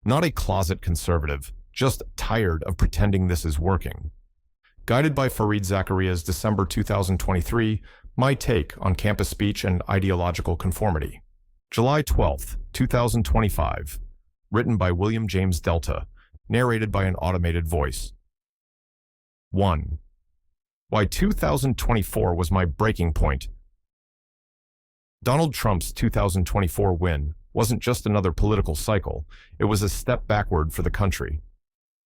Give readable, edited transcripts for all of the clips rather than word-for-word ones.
Not a closet conservative, just tired of pretending this is working. Guided by Fareed Zakaria's December 2023, My Take on Campus Speech and Ideological Conformity. July 12, 2025. Written by William James Delta. Narrated by an automated voice. 1. Why 2024 was my breaking point. Donald Trump's 2024 win wasn't just another political cycle, it was a step backward for the country.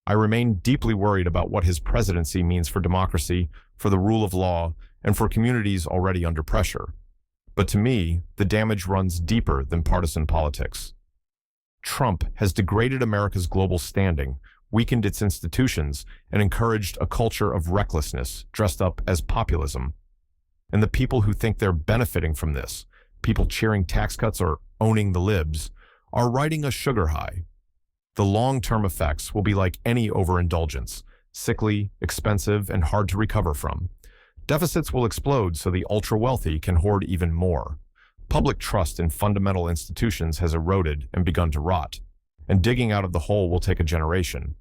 I remain deeply worried about what his presidency means for democracy, for the rule of law, and for communities already under pressure. But to me, the damage runs deeper than partisan politics. Trump has degraded America's global standing, weakened its institutions, and encouraged a culture of recklessness dressed up as populism. And the people who think they're benefiting from this, people cheering tax cuts or owning the libs, are riding a sugar high. The long-term effects will be like any overindulgence, sickly, expensive, and hard to recover from. Deficits will explode so the ultra-wealthy can hoard even more. Public trust in fundamental institutions has eroded and begun to rot, and digging out of the hole will take a generation.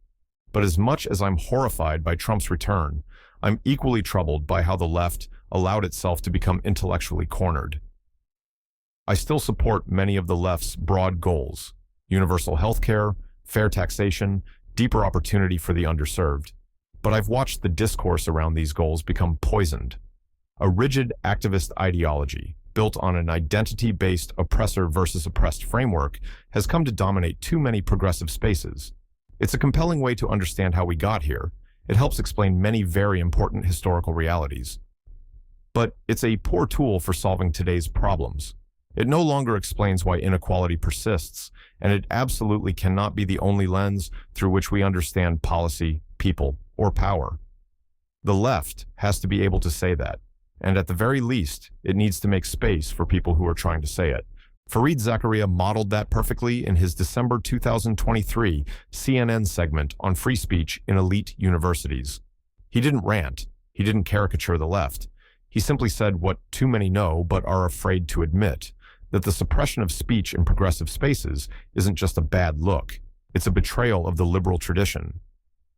But as much as I'm horrified by Trump's return, I'm equally troubled by how the left allowed itself to become intellectually cornered. I still support many of the left's broad goals: universal health care, fair taxation, deeper opportunity for the underserved. But I've watched the discourse around these goals become poisoned. A rigid activist ideology, built on an identity-based oppressor versus oppressed framework, has come to dominate too many progressive spaces. It's a compelling way to understand how we got here. It helps explain many very important historical realities. But it's a poor tool for solving today's problems. It no longer explains why inequality persists, and it absolutely cannot be the only lens through which we understand policy, people, or power. The left has to be able to say that, and at the very least, it needs to make space for people who are trying to say it. Fareed Zakaria modeled that perfectly in his December 2023 CNN segment on free speech in elite universities. He didn't rant. He didn't caricature the left. He simply said what too many know but are afraid to admit, that the suppression of speech in progressive spaces isn't just a bad look. It's a betrayal of the liberal tradition.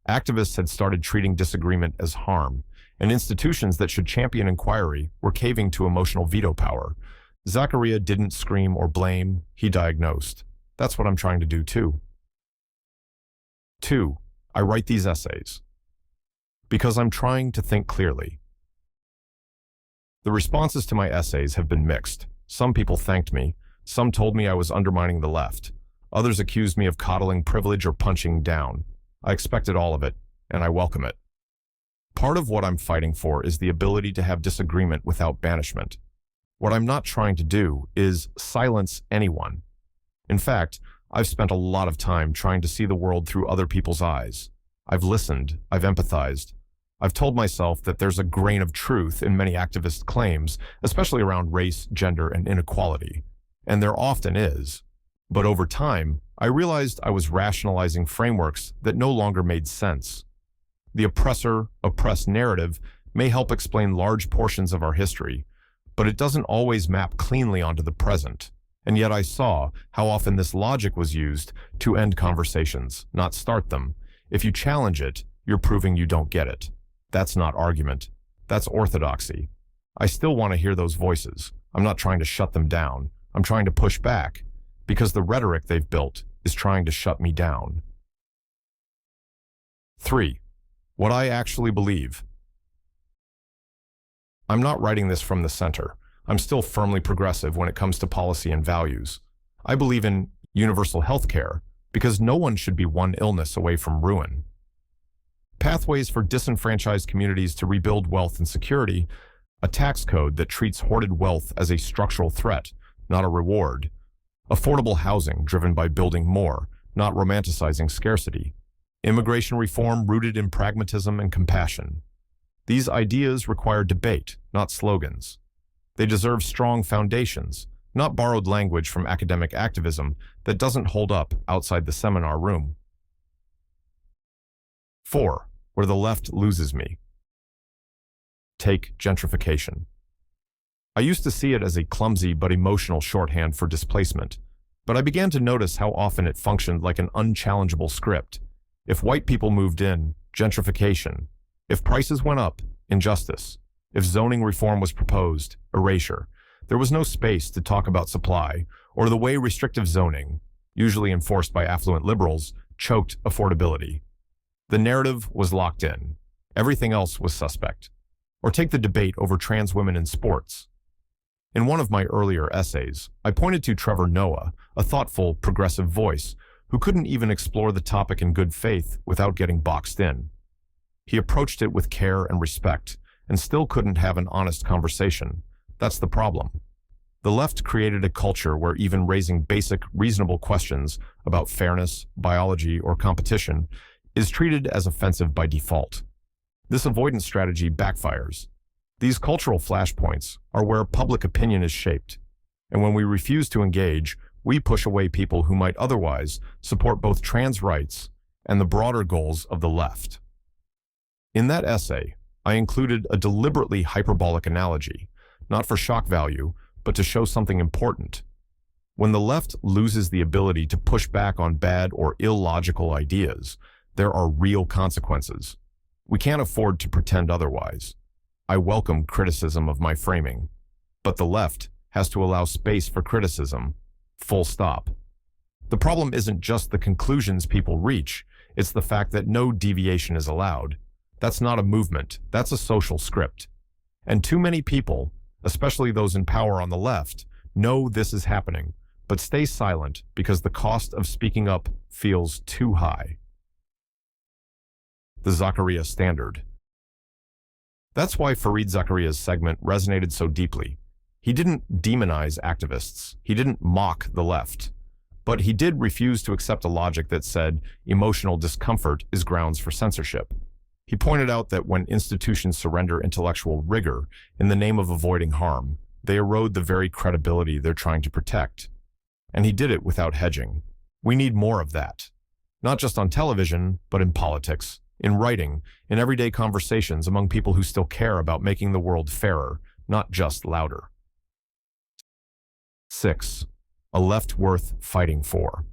Activists had started treating disagreement as harm, and institutions that should champion inquiry were caving to emotional veto power. Zakaria didn't scream or blame, he diagnosed. That's what I'm trying to do too. 2. I write these essays because I'm trying to think clearly. The responses to my essays have been mixed. Some people thanked me, some told me I was undermining the left. Others accused me of coddling privilege or punching down. I expected all of it, and I welcome it. Part of what I'm fighting for is the ability to have disagreement without banishment. What I'm not trying to do is silence anyone. In fact, I've spent a lot of time trying to see the world through other people's eyes. I've listened, I've empathized. I've told myself that there's a grain of truth in many activist claims, especially around race, gender, and inequality. And there often is. But over time, I realized I was rationalizing frameworks that no longer made sense. The oppressor-oppressed narrative may help explain large portions of our history, but it doesn't always map cleanly onto the present. And yet I saw how often this logic was used to end conversations, not start them. If you challenge it, you're proving you don't get it. That's not argument. That's orthodoxy. I still want to hear those voices. I'm not trying to shut them down. I'm trying to push back, because the rhetoric they've built is trying to shut me down. 3. What I actually believe. I'm not writing this from the center. I'm still firmly progressive when it comes to policy and values. I believe in universal health care because no one should be one illness away from ruin. Pathways for disenfranchised communities to rebuild wealth and security, a tax code that treats hoarded wealth as a structural threat, not a reward, affordable housing driven by building more, not romanticizing scarcity, immigration reform rooted in pragmatism and compassion. These ideas require debate, not slogans. They deserve strong foundations, not borrowed language from academic activism that doesn't hold up outside the seminar room. 4. Where the left loses me. Take gentrification. I used to see it as a clumsy but emotional shorthand for displacement. But I began to notice how often it functioned like an unchallengeable script. If white people moved in, gentrification. If prices went up, injustice. If zoning reform was proposed, erasure. There was no space to talk about supply, or the way restrictive zoning, usually enforced by affluent liberals, choked affordability. The narrative was locked in. Everything else was suspect. Or take the debate over trans women in sports. In one of my earlier essays, I pointed to Trevor Noah, a thoughtful, progressive voice, who couldn't even explore the topic in good faith without getting boxed in. He approached it with care and respect, and still couldn't have an honest conversation. That's the problem. The left created a culture where even raising basic, reasonable questions about fairness, biology, or competition is treated as offensive by default. This avoidance strategy backfires. These cultural flashpoints are where public opinion is shaped, and when we refuse to engage, we push away people who might otherwise support both trans rights and the broader goals of the left. In that essay, I included a deliberately hyperbolic analogy, not for shock value, but to show something important. When the left loses the ability to push back on bad or illogical ideas, there are real consequences. We can't afford to pretend otherwise. I welcome criticism of my framing, but the left has to allow space for criticism, full stop. The problem isn't just the conclusions people reach, it's the fact that no deviation is allowed. That's not a movement, that's a social script. And too many people, especially those in power on the left, know this is happening, but stay silent because the cost of speaking up feels too high. The Zakaria standard. That's why Fareed Zakaria's segment resonated so deeply. He didn't demonize activists. He didn't mock the left. But he did refuse to accept a logic that said emotional discomfort is grounds for censorship. He pointed out that when institutions surrender intellectual rigor in the name of avoiding harm, they erode the very credibility they're trying to protect. And he did it without hedging. We need more of that. Not just on television, but in politics, in writing, in everyday conversations among people who still care about making the world fairer, not just louder. 6. A left worth fighting for.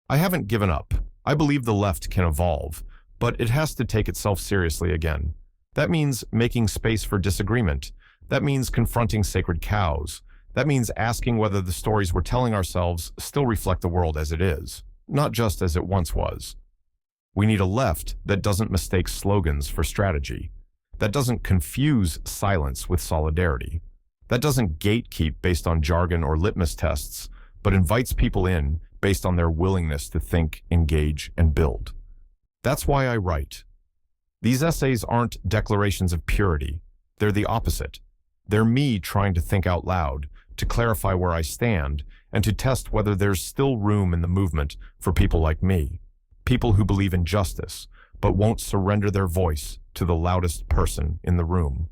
I haven't given up. I believe the left can evolve, but it has to take itself seriously again. That means making space for disagreement. That means confronting sacred cows. That means asking whether the stories we're telling ourselves still reflect the world as it is, not just as it once was. We need a left that doesn't mistake slogans for strategy, that doesn't confuse silence with solidarity, that doesn't gatekeep based on jargon or litmus tests, but invites people in based on their willingness to think, engage, and build. That's why I write. These essays aren't declarations of purity. They're the opposite. They're me trying to think out loud, to clarify where I stand, and to test whether there's still room in the movement for people like me, people who believe in justice, but won't surrender their voice to the loudest person in the room.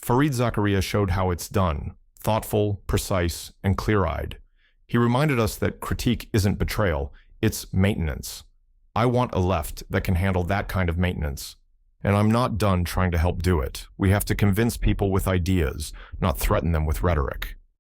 Fareed Zakaria showed how it's done, thoughtful, precise, and clear-eyed. He reminded us that critique isn't betrayal, it's maintenance. I want a left that can handle that kind of maintenance. And I'm not done trying to help do it. We have to convince people with ideas, not threaten them with rhetoric.